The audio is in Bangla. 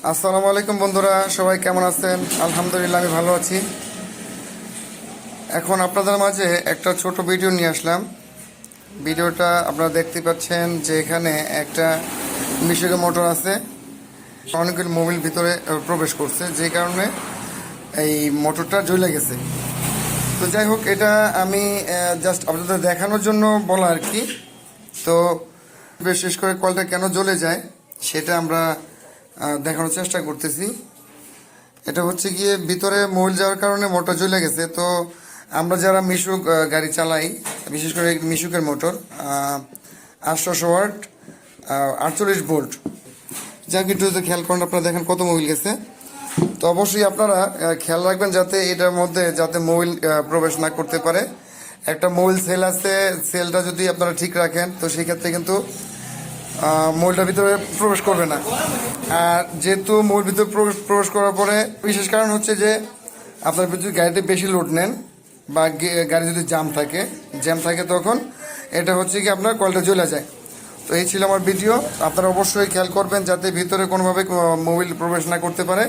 আসসালামু আলাইকুম বন্ধুরা, সবাই কেমন আছেন? আলহামদুলিল্লাহ আমি ভালো আছি। এখন আপনাদের মাঝে একটা ছোট ভিডিও নিয়ে আসলাম। ভিডিওটা আপনারা দেখতে পাচ্ছেন যে এখানে একটা মিশুকে মোটর আছে, অনেকগুলো মোবিল ভিতরে প্রবেশ করছে, যে কারণে এই মোটরটা জ্বলে গেছে। তো যাই হোক, এটা আমি জাস্ট আপনাদের দেখানোর জন্য বলা আর কি। তো বিশেষ করে কলটা কেন জ্বলে যায় সেটা আমরা দেখানোর চেষ্টা করতেছি। এটা হচ্ছে গিয়ে ভিতরে মোবিল যাওয়ার কারণে মোটর জ্বলে গেছে। তো আমরা যারা মিশুক গাড়ি চালাই, বিশেষ করে মিশুকের মোটর 800 ওয়াট 48 ভোল্ট, যা একটু যদি খেয়াল করেন আপনারা দেখেন কত মোবিল গেছে। তো অবশ্যই আপনারা খেয়াল রাখবেন যাতে এটার মধ্যে যাতে মোবিল প্রবেশ না করতে পারে। একটা মোবিল সেল আছে, সেলটা যদি আপনারা ঠিক রাখেন তো সেই ক্ষেত্রে কিন্তু মোবিলটার ভিতরে প্রবেশ করবে না। আর যেহেতু মোবিল ভিতরে প্রবেশ করার পরে বিশেষ কারণ হচ্ছে যে আপনার যদি গাড়িতে বেশি লোড নেন বা গাড়ি যদি জ্যাম থাকে তখন এটা হচ্ছে কি আপনার কলটা জ্বলে যায়। তো এই ছিল আমার ভিডিও। আপনারা অবশ্যই খেয়াল করবেন যাতে ভিতরে কোনোভাবে মোবিল প্রবেশ না করতে পারে।